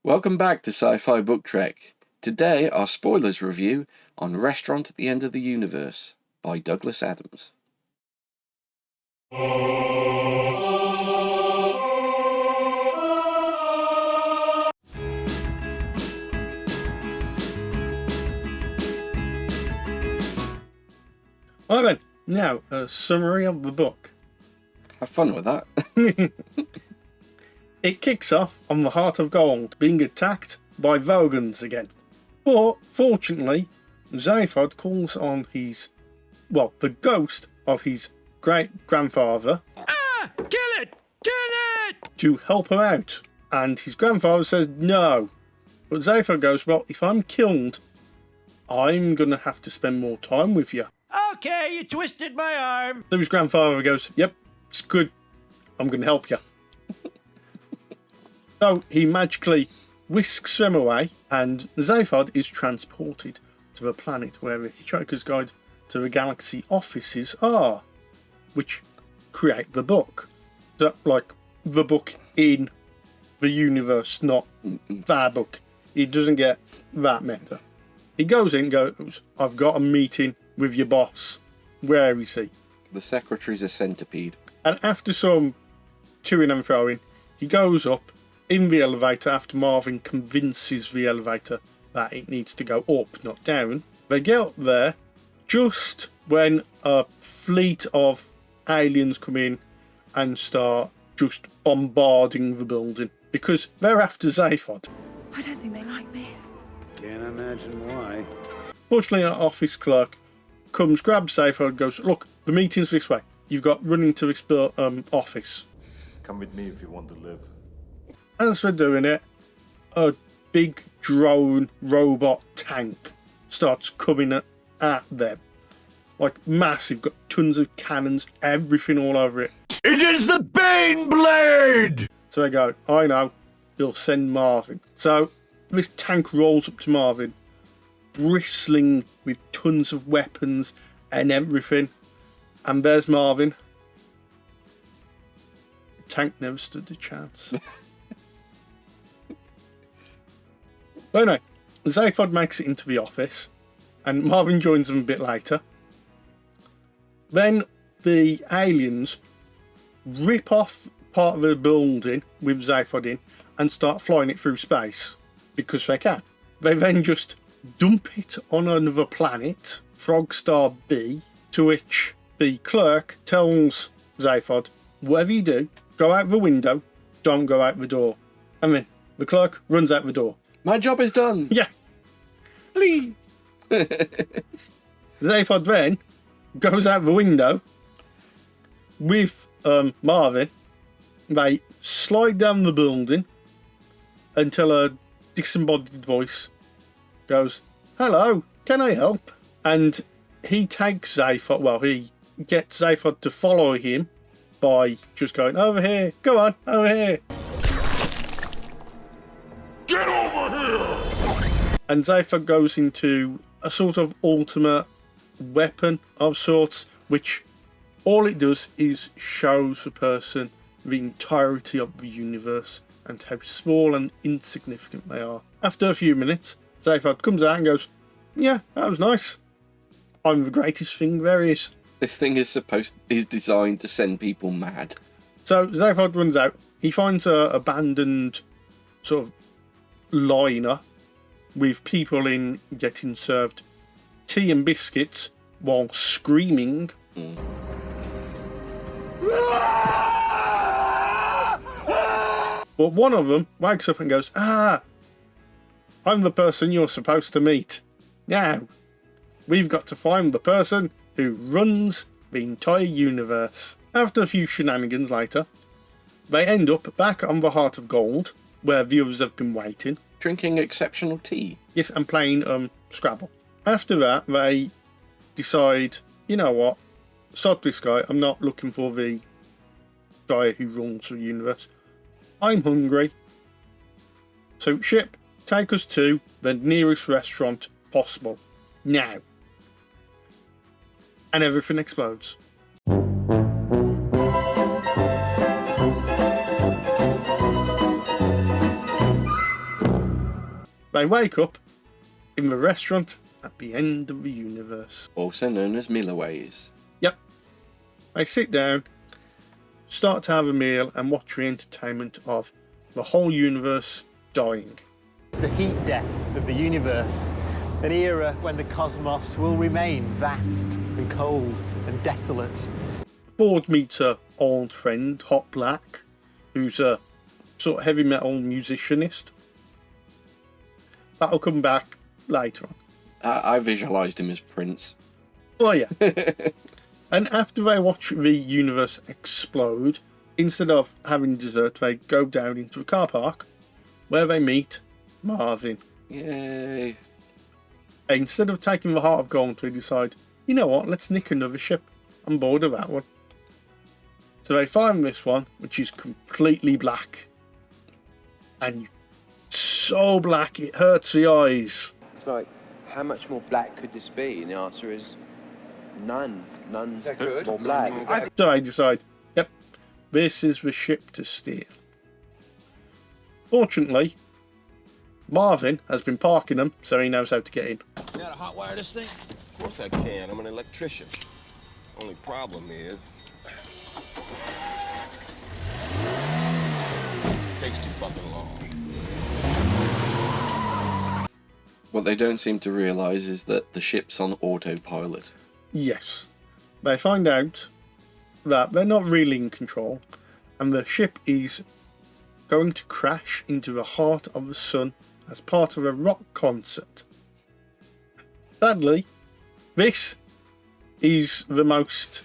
Welcome back to Sci-Fi Book Trek. Today, our spoilers review on Restaurant at the End of the Universe by Douglas Adams. Alright then, now a summary of the book. Have fun with that. It kicks off on the Heart of Gold being attacked by Vogons again. But fortunately, Zaphod calls on the ghost of his great-grandfather. Kill it! To help him out. And his grandfather says no. But Zaphod goes, well, if I'm killed, I'm going to have to spend more time with you. Okay, you twisted my arm. So his grandfather goes, yep, it's good. I'm going to help you. So he magically whisks them away, and Zaphod is transported to the planet where the Hitchhiker's Guide to the Galaxy offices are, which create the book. So, like, the book in the universe, not that book. He doesn't get that meta. He goes in and goes, I've got a meeting with your boss. Where is he? The secretary's a centipede. And after some toing and froing, he goes up in the elevator after Marvin convinces the elevator that it needs to go up, not down. They get up there just when a fleet of aliens come in and start just bombarding the building because they're after Zaphod. I don't think they like me. Can't imagine why. Fortunately, our office clerk comes, grabs Zaphod and goes, look, the meeting's this way. You've got running to this office. Come with me if you want to live. As they're doing it, a big drone robot tank starts coming at them. Like massive, got tons of cannons, everything all over it. It is the Bane Blade! So they go, I know, you'll send Marvin. So this tank rolls up to Marvin, bristling with tons of weapons and everything. And there's Marvin. The tank never stood a chance. But anyway, Zaphod makes it into the office, and Marvin joins them a bit later. Then the aliens rip off part of the building with Zaphod in and start flying it through space, because they can. They then just dump it on another planet, Frogstar B, to which the clerk tells Zaphod, whatever you do, go out the window, don't go out the door. And then the clerk runs out the door. My job is done. Yeah. Please. Zaphod then goes out the window with Marvin. They slide down the building until a disembodied voice goes, hello, can I help? And he takes Zaphod, well, he gets Zaphod to follow him by just going, over here, go on, over here. Get over here! And Zaphod goes into a sort of ultimate weapon of sorts, which all it does is shows the person the entirety of the universe and how small and insignificant they are. After a few minutes, Zaphod comes out and goes, yeah, that was nice. I'm the greatest thing there is. This thing is designed to send people mad. So Zaphod runs out. He finds a abandoned sort of liner with people in getting served tea and biscuits while screaming. But one of them wakes up and goes, I'm the person you're supposed to meet. Now, we've got to find the person who runs the entire universe. After a few shenanigans later, they end up back on the Heart of Gold, where the others have been waiting. Drinking exceptional tea. Yes, and playing Scrabble. After that, they decide, you know what, sod this guy, I'm not looking for the guy who runs the universe. I'm hungry. So, ship, take us to the nearest restaurant possible. Now. And everything explodes. They wake up in the restaurant at the end of the universe. Also known as Millerways. Yep. They sit down, start to have a meal, and watch the entertainment of the whole universe dying. The heat death of the universe, an era when the cosmos will remain vast and cold and desolate. Ford meets her old friend, Hot Black, who's a sort of heavy metal musicianist. That'll come back later on. I visualised him as Prince. Oh yeah. And after they watch the universe explode, instead of having dessert, they go down into a car park where they meet Marvin. Yay. Instead of taking the Heart of Gold, they decide, you know what, let's nick another ship. I'm bored of that one. So they find this one, which is completely black. And so black it hurts the eyes. It's like, how much more black could this be? And the answer is none. None more black. So I decide, yep, this is the ship to steal. Fortunately, Marvin has been parking them, so he knows how to get in. You know how to hotwire this thing? Of course I can. I'm an electrician. Only problem is, it takes too fucking long. What they don't seem to realise is that the ship's on autopilot. Yes. They find out that they're not really in control, and the ship is going to crash into the heart of the sun as part of a rock concert. Sadly, this is the most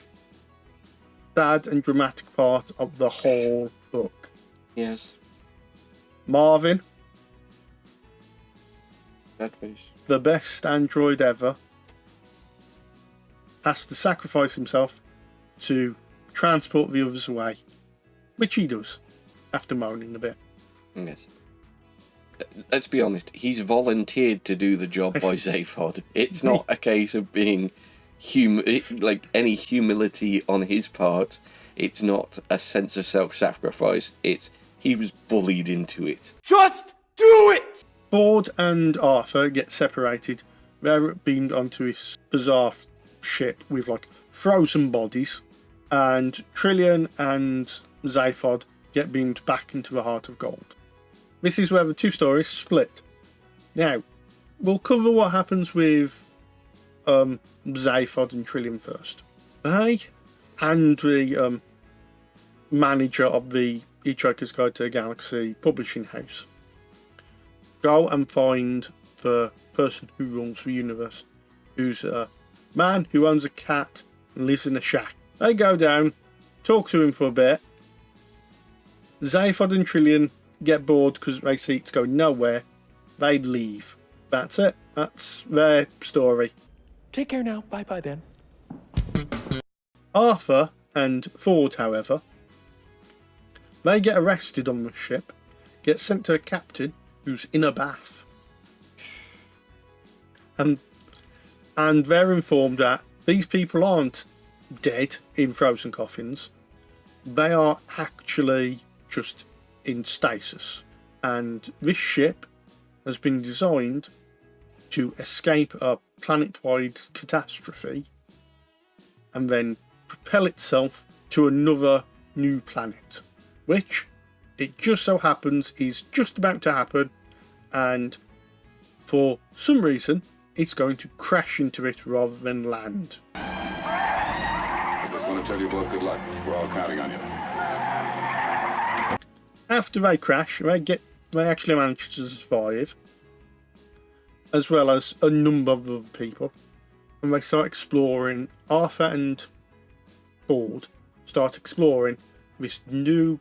sad and dramatic part of the whole book. Yes. Marvin, That face. the best android ever, has to sacrifice himself to transport the others away, which he does after moaning a bit. Yes. Let's be honest, he's volunteered to do the job by Zaphod. It's not a case of being like any humility on his part. It's not a sense of self-sacrifice. It's he was bullied into it. Just do it! Ford and Arthur get separated. They're beamed onto this bizarre ship with like frozen bodies, and Trillian and Zaphod get beamed back into the Heart of Gold. This is where the two stories split. Now, we'll cover what happens with Zaphod and Trillian first. They and the manager of the Hitchhiker's Guide to the Galaxy publishing house go and find the person who runs the universe, who's a man who owns a cat and lives in a shack. They go down, talk to him for a bit. Zaphod and Trillian get bored because they see it's going nowhere. They leave. That's it. That's their story. Take care now. Bye-bye then. Arthur and Ford, however, they get arrested on the ship, get sent to a captain who's in a bath. And they're informed that these people aren't dead in frozen coffins. They are actually just in stasis. And this ship has been designed to escape a planet-wide catastrophe and then propel itself to another new planet, which it just so happens is just about to happen, and for some reason it's going to crash into it rather than land. I just want to tell you both good luck. We're all counting on you. After they crash, they actually manage to survive, as well as a number of other people, and they start exploring. Arthur and Ford start exploring this new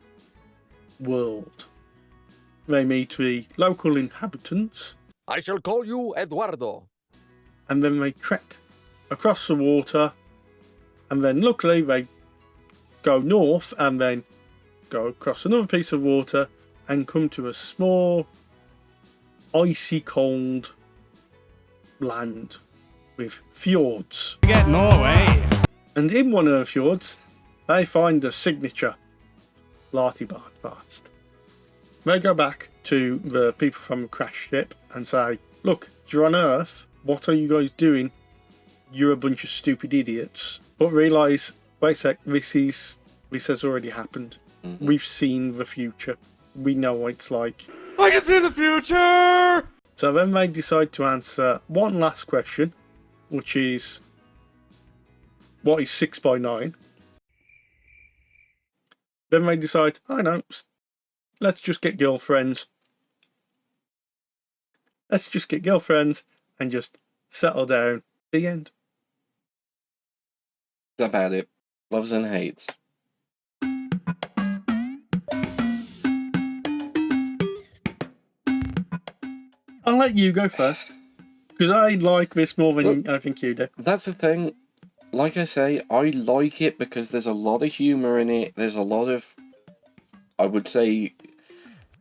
world. They meet the local inhabitants, I shall call you Eduardo. and then they trek across the water, and then luckily they go north and then go across another piece of water and come to a small icy cold land with fjords. Get Norway. And in one of the fjords they find a signature. Larty Bart Fast. They go back to the people from the crash ship and say, look, you're on Earth. What are you guys doing? You're a bunch of stupid idiots. But realise, wait a sec, this has already happened. Mm-hmm. We've seen the future. We know what it's like. I can see the future! So then they decide to answer one last question, which is, what is 6 by 9? Then they decide, I know, let's just get girlfriends. Let's just get girlfriends and just settle down. The end. That's about it. Loves and hates. I'll let you go first, because I like this more than I think you do. That's the thing. Like I say, I like it because there's a lot of humour in it. There's a lot of, I would say,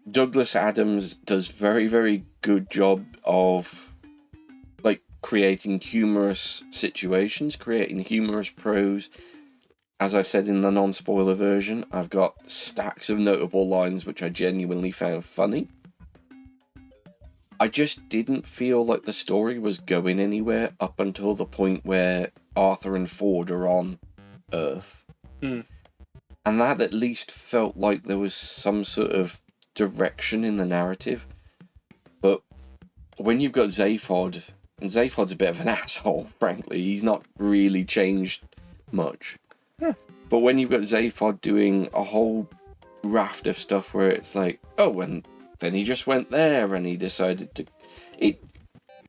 Douglas Adams does very, very good job of, like, creating humorous situations, creating humorous prose. As I said in the non-spoiler version, I've got stacks of notable lines which I genuinely found funny. I just didn't feel like the story was going anywhere up until the point where Arthur and Ford are on Earth. Mm. And that at least felt like there was some sort of direction in the narrative. But when you've got Zaphod, and Zaphod's a bit of an asshole, frankly, he's not really changed much. Yeah. But when you've got Zaphod doing a whole raft of stuff where it's like, oh, and then he just went there and he decided to...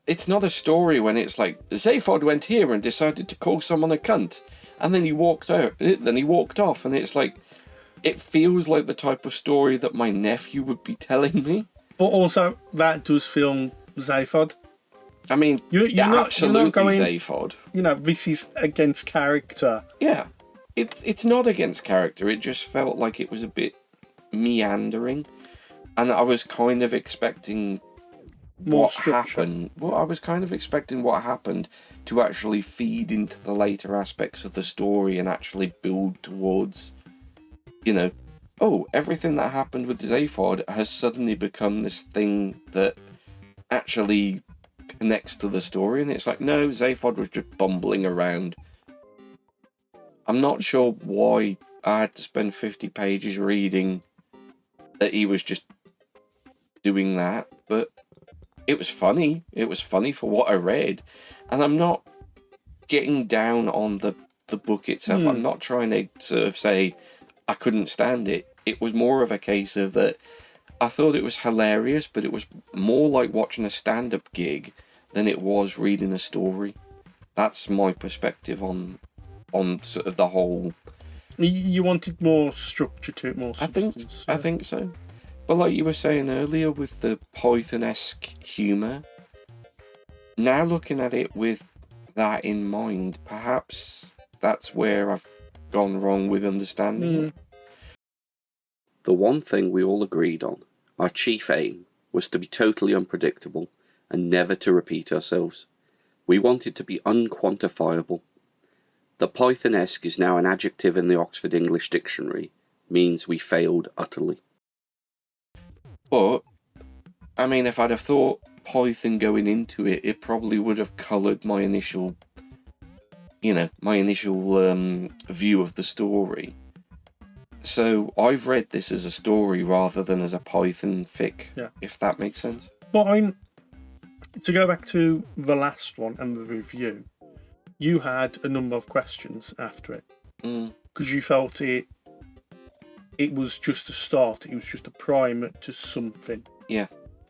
It's not a story when it's like, Zaphod went here and decided to call someone a cunt. And then he walked out. Then he walked off. And it's like, it feels like the type of story that my nephew would be telling me. But also, that does film Zaphod. I mean, you're not absolutely going, Zaphod. You know, this is against character. Yeah. It's not against character. It just felt like it was a bit meandering. And I was kind of expecting what happened. Well, I was kind of expecting what happened to actually feed into the later aspects of the story and actually build towards, you know, oh, everything that happened with Zaphod has suddenly become this thing that actually connects to the story. And it's like, no, Zaphod was just bumbling around. I'm not sure why I had to spend 50 pages reading that he was just doing that, but it was funny. It was funny for what I read. And I'm not getting down on the book itself. I'm not trying to sort of say I couldn't stand it. It was more of a case of that I thought it was hilarious, but it was more like watching a stand-up gig than it was reading a story. That's my perspective on sort of the whole... You wanted more structure to it, more substance. I think so. But like you were saying earlier with the Python-esque humour, now looking at it with that in mind, perhaps that's where I've gone wrong with understanding it. The one thing we all agreed on, our chief aim, was to be totally unpredictable and never to repeat ourselves. We wanted to be unquantifiable. The Python-esque is now an adjective in the Oxford English Dictionary, means we failed utterly. But, I mean, if I'd have thought Python going into it, it probably would have coloured my initial, view of the story. So I've read this as a story rather than as a Python fic, if that makes sense. Well, to go back to the last one and the review, you had a number of questions after it. Because you felt it was just a start, it was just a primer to something. Yeah.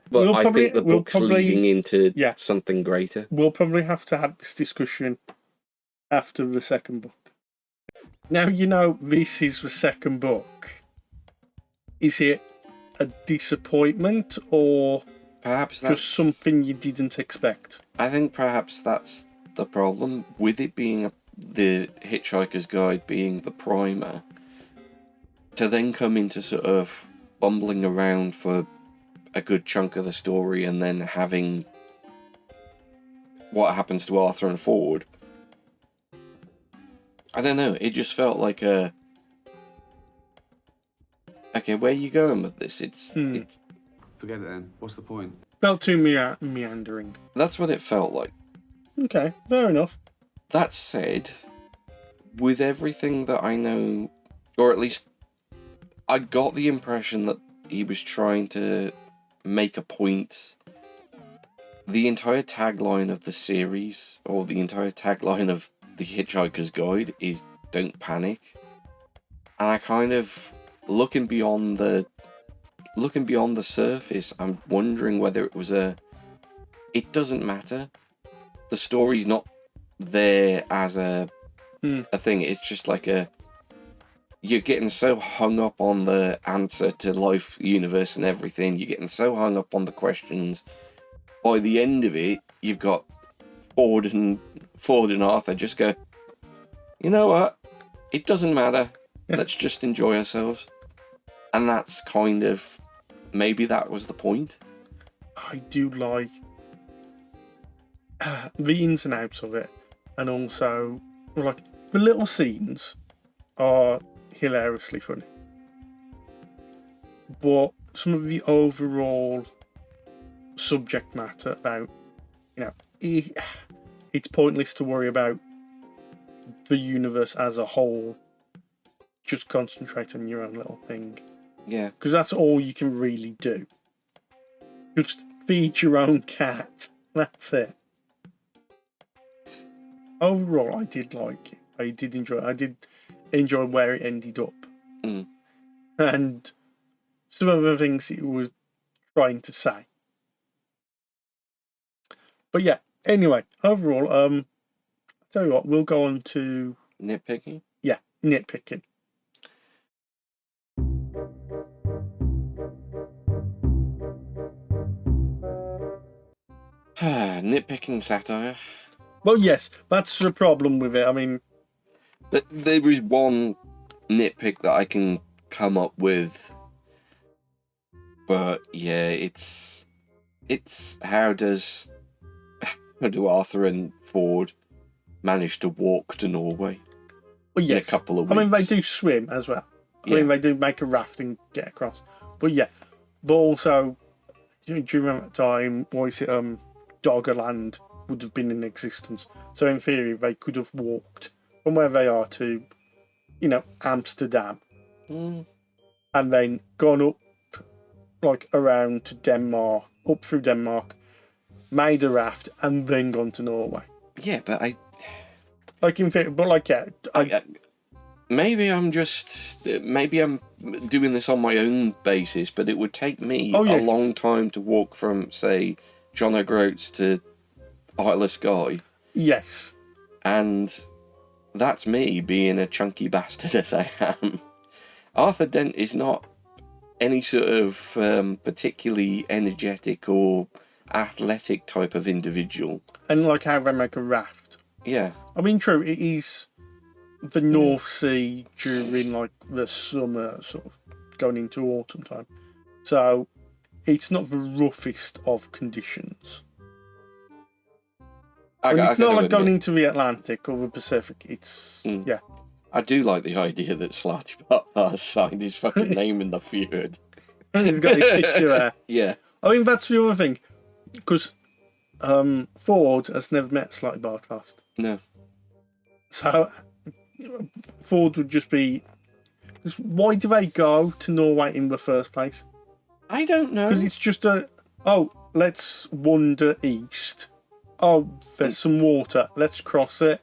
But I think the book's leading into something greater. We'll probably have to have this discussion after the second book. Now you know this is the second book. Is it a disappointment or perhaps that's just something you didn't expect? I think perhaps that's the problem with it being the Hitchhiker's Guide being the primer. To then come into sort of bumbling around for a good chunk of the story and then having what happens to Arthur and Ford. I don't know, it just felt like Okay, where are you going with this? It's Forget it then. What's the point? Felt too meandering. that's what it felt like. Okay, fair enough. That said, with everything that I know, or at least I got the impression that he was trying to make a point. The entire tagline of the series, or the entire tagline of The Hitchhiker's Guide, is "Don't panic." And I kind of, looking beyond the surface, I'm wondering whether it was it doesn't matter. The story's not there as a thing. It's just like you're getting so hung up on the answer to life, universe, and everything. You're getting so hung up on the questions. By the end of it, you've got Ford and Arthur just go, you know what? It doesn't matter. Let's just enjoy ourselves. And that's kind of, maybe that was the point. I do like the ins and outs of it, and also like the little scenes are hilariously funny, but some of the overall subject matter about, it's pointless to worry about the universe as a whole. Just concentrate on your own little thing. Yeah. Because that's all you can really do. Just feed your own cat. That's it. Overall, I did like it. I did enjoy where it ended up. And some of the things it was trying to say. But yeah, anyway, overall, I'll tell you what, we'll go on to... Nitpicking? Yeah, nitpicking. Nitpicking satire. Well, yes, that's the problem with it. I mean... But there is one nitpick that I can come up with. But yeah, it's how do Arthur and Ford manage to walk to Norway well, yes. in a couple of weeks? I mean, they do swim as well. I mean, they do make a raft and get across. But yeah, but also, during that time, Doggerland would have been in existence. So in theory, they could have walked from where they are to, Amsterdam. And then gone up, around to Denmark, up through Denmark, made a raft, and then gone to Norway. Yeah, but maybe I'm doing this on my own basis, but it would take me a long time to walk from, say, John O'Groats to Isle of Skye. Yes. And that's me being a chunky bastard as I am. Arthur Dent is not any sort of particularly energetic or athletic type of individual. And how they make a raft. Yeah. I mean, true, it is the North Sea during the summer, sort of going into autumn time. So it's not the roughest of conditions. It's not like going into the Atlantic or the Pacific. It's yeah. I do like the idea that Slarty Barbar signed his fucking name in the fjord. He's got his picture there. Yeah. I mean, that's the other thing, because Ford has never met Slarty Barbar. No. So Ford would just be... Why do they go to Norway in the first place? I don't know. Because it's just let's wander east. Oh, there's some water. Let's cross it.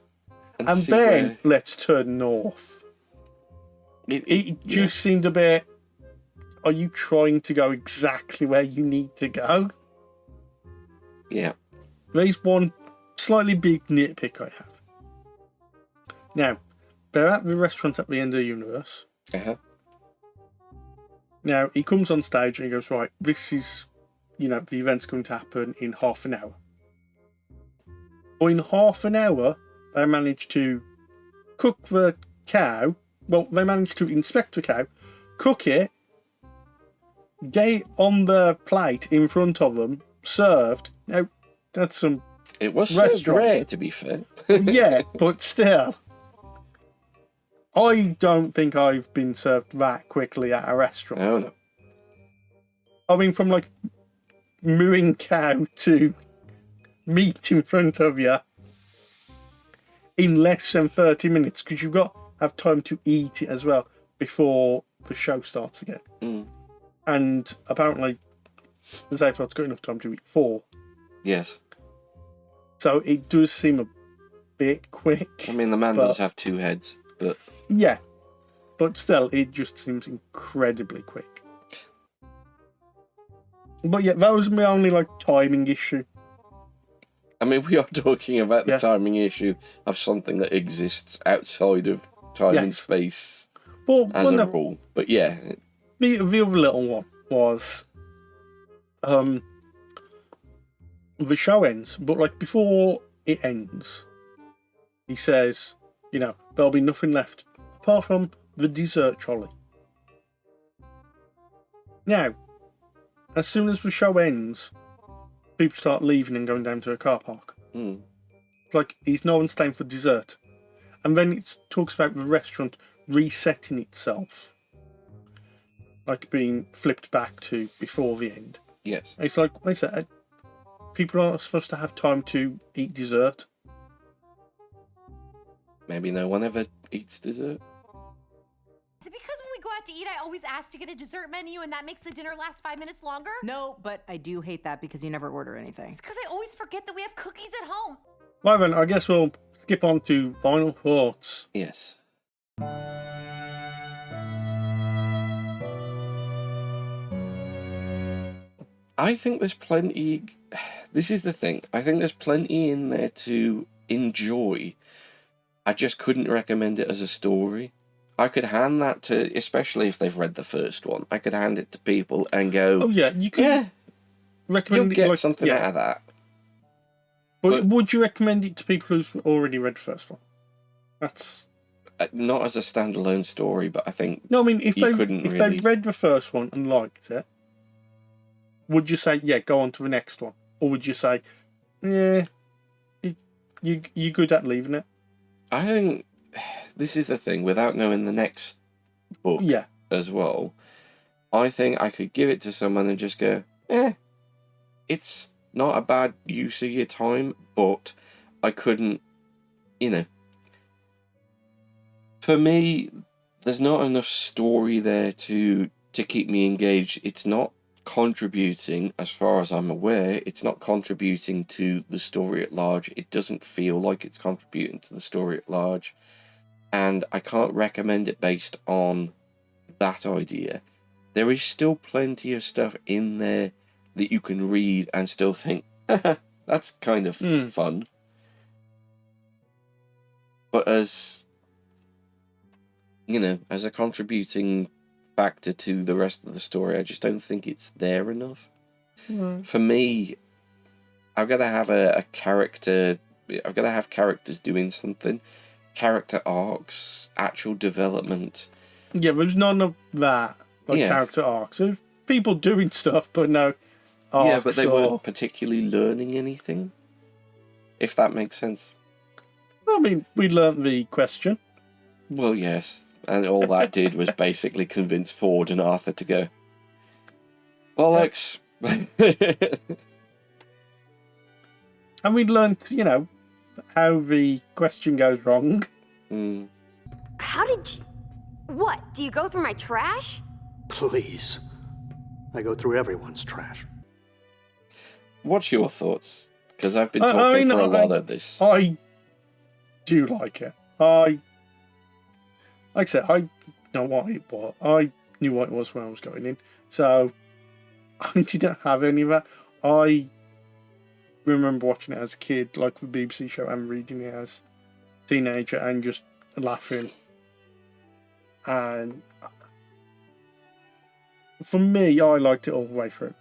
And then let's turn north. It just seemed a bit... Are you trying to go exactly where you need to go? Yeah. There's one slightly big nitpick I have. Now, they're at the restaurant at the end of the universe. Uh-huh. Now, he comes on stage and he goes, right, this is, the event's going to happen in half an hour. But in half an hour, they managed to cook the cow. Well, they managed to inspect the cow, cook it, get it on the plate in front of them, served. Now, that's some It was restaurant. so rare, to be fair. Yeah, but still. I don't think I've been served that quickly at a restaurant. Oh no. I mean, from like mooing cow to meat in front of you in less than 30 minutes, because you've got to have time to eat it as well before the show starts again. Mm. And apparently, the Zayford's got enough time to eat 4. Yes. So it does seem a bit quick. I mean, the man but- does have 2 heads, but Yeah. But still, it just seems incredibly quick. But yeah, that was my only like timing issue. I mean, we are talking about the Yeah. timing issue of something that exists outside of time and Yes. space Well, as a rule. But yeah, the other little one was the show ends, but like before it ends, he says, you know, there'll be nothing left apart from the dessert trolley. Now, as soon as the show ends, people start leaving and going down to a car park. mm, Like, is no one staying for dessert? And then it talks about the restaurant resetting itself, like being flipped back to before the end. yes. It's like I said, people are supposed to have time to eat dessert. Maybe no one ever eats dessert. Is it because when we go out to eat, I always ask to get a dessert menu and that makes the dinner last 5 minutes longer? No, but I do hate that because you never order anything. It's because I always forget that we have cookies at home. Right then, I guess we'll skip on to final thoughts. Yes. I think there's plenty. This is the thing. I think there's plenty in there to enjoy. I just couldn't recommend it as a story. I could hand that to, especially if they've read the first one, I could hand it to people and go, Oh yeah, you can yeah, recommend you'll it get like, something yeah. out of that. But would you recommend it to people who've already read the first one? That's Not as a standalone story, but I think no. I mean, if you they couldn't if really- they've read the first one and liked it, would you say yeah, go on to the next one, or would you say, yeah, you good at leaving it? I think this is the thing, without knowing the next book Yeah. as well, I think I could give it to someone and just go, it's not a bad use of your time, but I couldn't, for me, there's not enough story there to keep me engaged. It's not contributing, as far as I'm aware, it's not contributing to the story at large. It doesn't feel like it's contributing to the story at large. And I can't recommend it based on that idea. There is still plenty of stuff in there that you can read and still think, that's kind of fun. But as, as a contributing factor to the rest of the story, I just don't think it's there enough. For me, I've got to have a character, I've got to have characters doing something. Character arcs, actual development. Yeah, there's none of that, like character arcs. There's people doing stuff, but no arcs. Yeah, but they weren't particularly learning anything, if that makes sense. I mean, we learnt the question. Well, yes. And all that did was basically convince Ford and Arthur to go, Bollocks. And we learnt, how the question goes wrong. How did you... What? Do you go through my trash? Please. I go through everyone's trash. What's your thoughts? Because I've been talking for a lot of this. I do like it. Like I said, I know what it was. I knew what it was when I was going in. So, I didn't have any of that. I remember watching it as a kid, like the BBC show, and reading it as a teenager and just laughing. And for me, I liked it all the way through.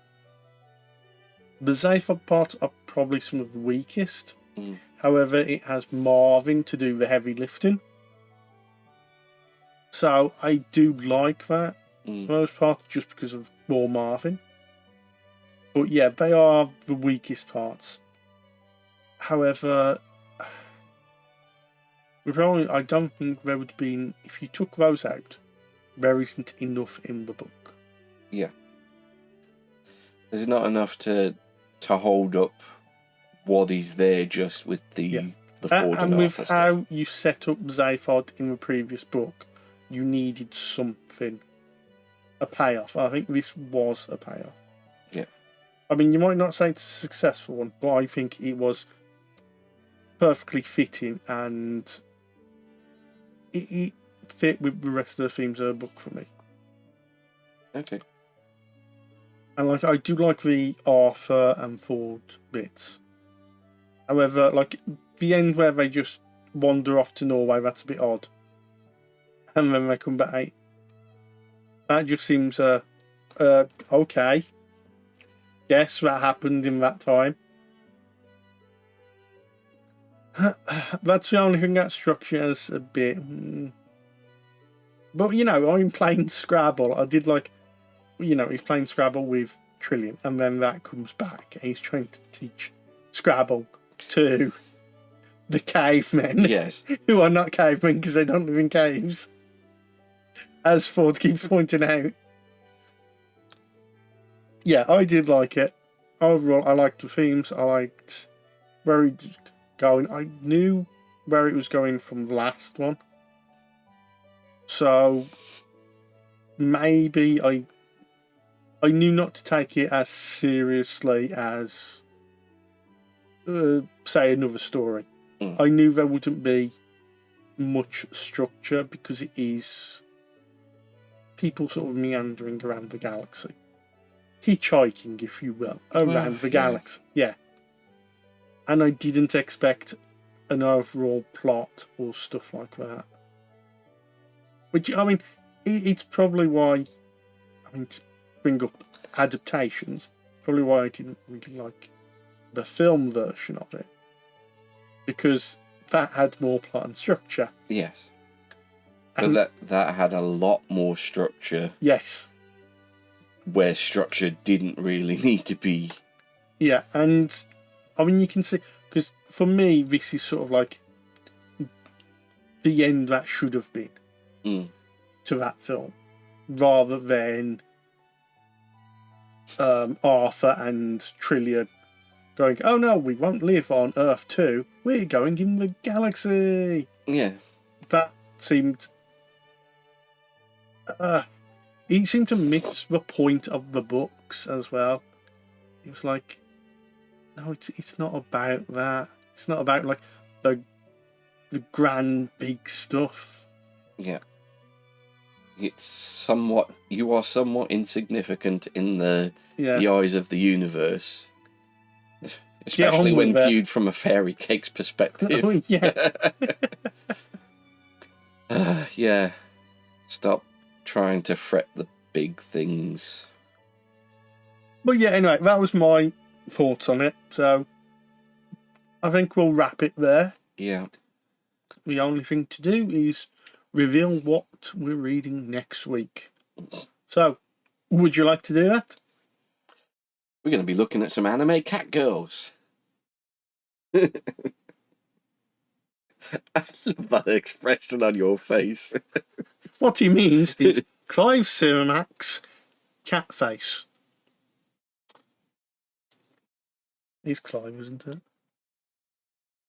The Zaphod parts are probably some of the weakest. However, it has Marvin to do the heavy lifting. So I do like that for the most part, just because of more Marvin. But yeah, they are the weakest parts. However, I don't think there would have been, if you took those out, there isn't enough in the book. Yeah. There's not enough to hold up what is there just with the Ford and with Arthur how stuff. you set up Zaphod in the previous book, you needed something. A payoff. I think this was a payoff. Yeah. I mean, you might not say it's a successful one, but I think it was perfectly fitting and it fit with the rest of the themes of the book for me. Okay. And like, I do like the Arthur and Ford bits. However, like the end where they just wander off to Norway, that's a bit odd. And then they come back. That just seems okay. Yes, that happened in that time. That's the only thing that structure is a bit. But you know, I'm playing Scrabble. I did like, you know, he's playing Scrabble with Trillian, and then that comes back. And he's trying to teach Scrabble to the cavemen. Yes. Who are not cavemen because they don't live in caves. As Ford keeps pointing out. Yeah, I did like it. Overall, I liked the themes. I liked where it was going. I knew where it was going from the last one. So maybe I knew not to take it as seriously as, say, another story. I knew there wouldn't be much structure because it is people sort of meandering around the galaxy. Hitchhiking, if you will, around the galaxy. Yeah. And I didn't expect an overall plot or stuff like that. Which, I mean, it's probably why, I mean, to bring up adaptations, probably why I didn't really like the film version of it. Because that had more plot and structure. Yes. But that had a lot more structure. Yes. Where structure didn't really need to be. Yeah, and I mean, you can see, because for me, this is sort of like the end that should have been to that film, rather than Arthur and Trillian going, oh no, we won't live on Earth 2, we're going in the galaxy. Yeah. That seemed... he seemed to miss the point of the books as well. It was like, no, it's not about that. It's not about like the grand big stuff. Yeah. It's somewhat, you are somewhat insignificant in the eyes of the universe. Especially when viewed from a fairy cake's perspective. Oh, yeah. Yeah. Stop trying to fret the big things. But yeah, anyway, that was my thoughts on it. So I think we'll wrap it there. Yeah. The only thing to do is reveal what we're reading next week. So, would you like to do that? We're going to be looking at some anime cat girls. I love that expression on your face. What he means is Clive Cermak's cat face. He's Clive, isn't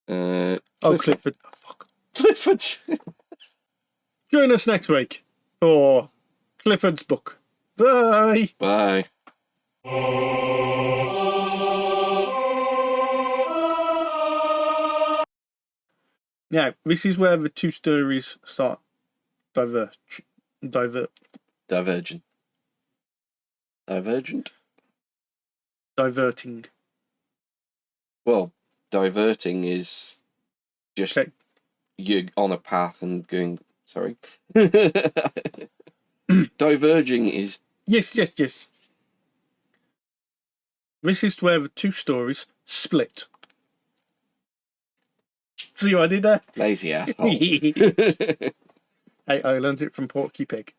it? Clifford. Oh, fuck. Clifford. Join us next week for Clifford's book. Bye. Bye. Now, this is where the two stories start divergent. Diverting. Well, diverting is just you're on a path and going. Sorry. Diverging is. Yes. This is where the two stories split. See what I did there? Lazy asshole. Hey, I learned it from Porky Pig.